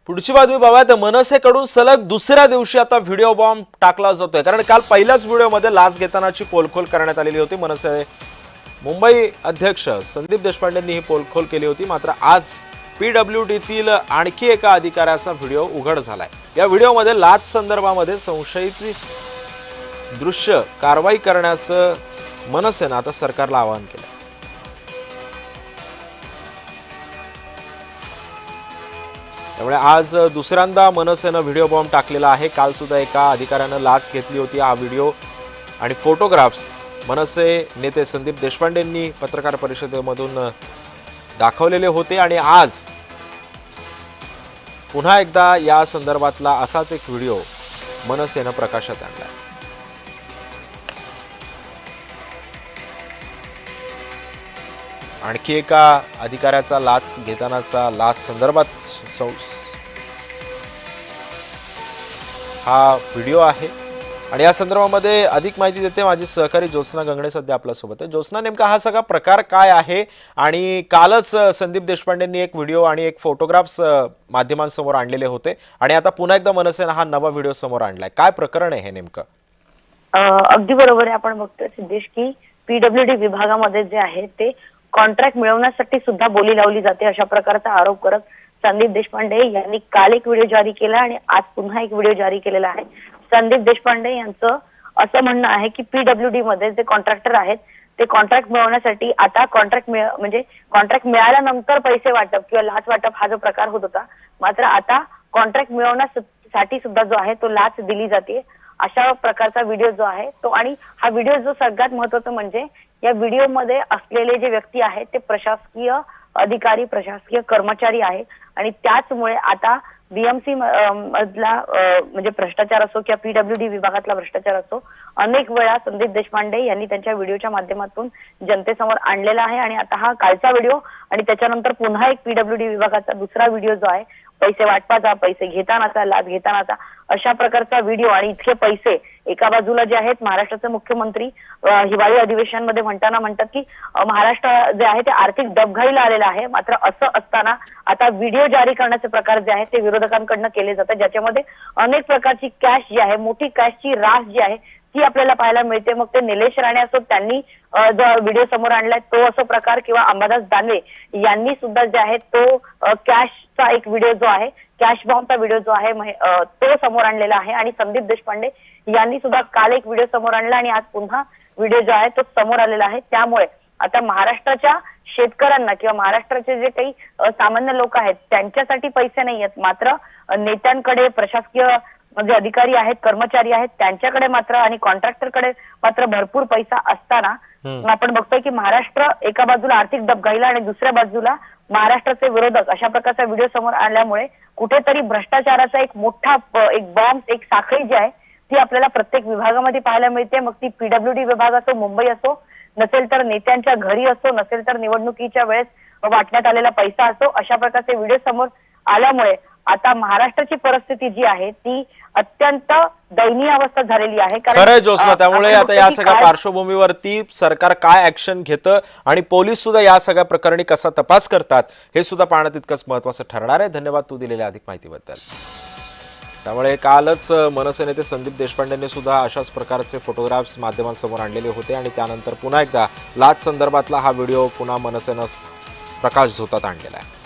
पुढची बातमी पाहूया तर मनसेकडून सलग दुसऱ्या दिवशी आता व्हिडिओ बॉम्ब टाकला जातोय। कारण काल पहिल्याच व्हिडिओमध्ये लाच घेतानाची पोलखोल करण्यात आलेली होती। मनसे मुंबई अध्यक्ष संदीप देशपांडेंनी ही पोलखोल केली होती। मात्र आज पीडब्ल्यूडीतील आणखी एका अधिकाऱ्याचा व्हिडिओ उघड झालाय। या व्हिडिओमध्ये लाच संदर्भामध्ये संशयित दृश्य कारवाई करण्याचं मनसेनं आता सरकारला आवाहन केलं। त्यामुळे आज दुसऱ्यांदा मनसेनं व्हिडिओ बॉम्ब टाकलेला आहे। काल सुद्धा एका अधिकाऱ्यानं लाच घेतली होती। हा व्हिडिओ आणि फोटोग्राफ्स मनसे नेते संदीप देशपांडेंनी पत्रकार परिषदेमधून दाखवलेले होते आणि आज पुन्हा एकदा या संदर्भातला असाच एक व्हिडिओ मनसेनं प्रकाशात आणला। आणखी एका अधिकाऱ्याचा लाच घेतानाचा लाच संदर्भात हा व्हिडिओ आहे आणि या संदर्भामध्ये अधिक माहिती देते माझी सहकारी ज्योत्स्ना गंगणे सध्या आपल्या सोबत आहे। ज्योत्स्ना, नेमका हा सगळा प्रकार काय आहे आणि कालच संदीप देशपांडेंनी एक व्हिडिओ आणि एक फोटोग्राफ्स माध्यमांसमोर आणलेले होते आणि आता पुन्हा एकदा मनसेनं हा नवा व्हिडिओ समोर आणलाय। काय प्रकरण आहे हे नेमकं? अगदी बरोबर आहे। आपण बघतोय सिद्धेश की पीडब्ल्यूडी विभागामध्ये जे आहे ते कॉन्ट्रॅक्ट मिळवण्यासाठी सुद्धा बोली लावली जाते अशा प्रकारचा आरोप करत संदीप देशपांडे यांनी काल एक व्हिडिओ जारी केला आणि आज पुन्हा एक व्हिडिओ जारी केलेला आहे। संदीप देशपांडे यांचं असं म्हणणं आहे की पीडब्ल्यूडी मध्ये जे कॉन्ट्रॅक्टर आहेत ते कॉन्ट्रॅक्ट मिळवण्यासाठी आता कॉन्ट्रॅक्ट मिळाल्यानंतर पैसे वाटप किंवा लाच वाटप हा जो प्रकार होत होता, मात्र आता कॉन्ट्रॅक्ट मिळवण्यासाठी सुद्धा जो आहे तो लाच दिली जाते अशा प्रकारचा व्हिडिओ जो आहे तो। आणि हा व्हिडिओ जो सगळ्यात महत्त्वाचा म्हणजे या व्हिडिओमध्ये असलेले जे व्यक्ती आहेत ते प्रशासकीय अधिकारी, प्रशासकीय कर्मचारी आहे आणि त्याचमुळे आता बीएमसी मधला म्हणजे भ्रष्टाचार असो किंवा पीडब्ल्यूडी विभागातला भ्रष्टाचार असो अनेक वेळा संदीप देशपांडे यांनी त्यांच्या व्हिडिओच्या माध्यमातून जनतेसमोर आणलेला आहे। आणि आता हा कालचा व्हिडिओ आणि त्याच्यानंतर पुन्हा एक पीडब्ल्यूडी विभागाचा दुसरा व्हिडिओ जो आहे पैसे वाटपाचा, पैसे घेतानाचा, लाच घेतानाचा अशा प्रकारचा व्हिडिओ। आणि इतके पैसे एका बाजूला जे आहेत महाराष्ट्राचे मुख्यमंत्री हिवाळी अधिवेशनामध्ये म्हणतात की महाराष्ट्र जे आहे ते आर्थिक डबघाईला आलेला आहे। मात्र असं असताना आता व्हिडिओ जारी करण्याचे प्रकार जे आहेत ते विरोधकांकडून केले जातात, ज्याच्यामध्ये अनेक प्रकारची कॅश जी आहे, मोठी कॅशची रास जी आहे ती आपल्याला पाहायला मिळते। मग ते निलेश राणे असो त्यांनी जो व्हिडिओ समोर आणलाय तो असो प्रकार किंवा अंबादास दानवे यांनी सुद्धा जे आहे तो कॅशचा एक व्हिडिओ जो आहे, कॅश बॉम्बचा व्हिडिओ जो आहे तो समोर आणलेला आहे। आणि संदीप देशपांडे यांनी सुद्धा काल एक व्हिडिओ समोर आणला आणि आज पुन्हा व्हिडिओ जो आहे तो समोर आलेला आहे। त्यामुळे आता महाराष्ट्राच्या शेतकऱ्यांना किंवा महाराष्ट्राचे जे काही सामान्य लोक आहेत त्यांच्यासाठी पैसे नाही आहेत, मात्र नेत्यांकडे, प्रशासकीय म्हणजे अधिकारी आहेत, कर्मचारी आहेत त्यांच्याकडे मात्र आणि कॉन्ट्रॅक्टरकडे मात्र भरपूर पैसा असताना आपण बघतोय की महाराष्ट्र एका बाजूला आर्थिक डबघाईला आणि दुसऱ्या बाजूला महाराष्ट्राचे विरोधक अशा प्रकारचा व्हिडिओ समोर आणल्यामुळे कुठेतरी भ्रष्टाचाराचा एक मोठा एक बॉम्ब, एक साखळी जी आहे ती आपल्याला प्रत्येक विभागामध्ये पाहायला मिळते। मग ती पीडब्ल्यूडी विभाग असो, मुंबई असो, नसेल तर नेत्यांच्या घरी असो, नसेल तर निवडणुकीच्या वेळेस वाटण्यात आलेला पैसा असो, अशा प्रकारचे व्हिडिओ समोर आल्यामुळे आता महाराष्ट्राची परिस्थिती जी आहे ती अत्यंत दयनीय अवस्था झालेली आहे। खरंय ज्योत्स्ना, त्यामुळे आता या सगळ्या पार्श्वभूमीवरती सरकार काय ऍक्शन घेतं आणि पोलीस सुद्धा या सगळ्या प्रकरणी कसा तपास करतात हे सुद्धा पाहणं तितकंच महत्त्वाचं ठरणार आहे। धन्यवाद तू दिलेल्या अधिक माहितीबद्दल। त्यामुळे कालच मनसे नेते संदीप देशपांडेंनी सुद्धा अशाच प्रकारचे फोटोग्राफ्स माध्यमांसमोर आणलेले होते आणि त्यानंतर पुन्हा एकदा लाच संदर्भातला हा व्हिडिओ पुन्हा मनसेनं प्रकाश झोतात आणलेला आहे।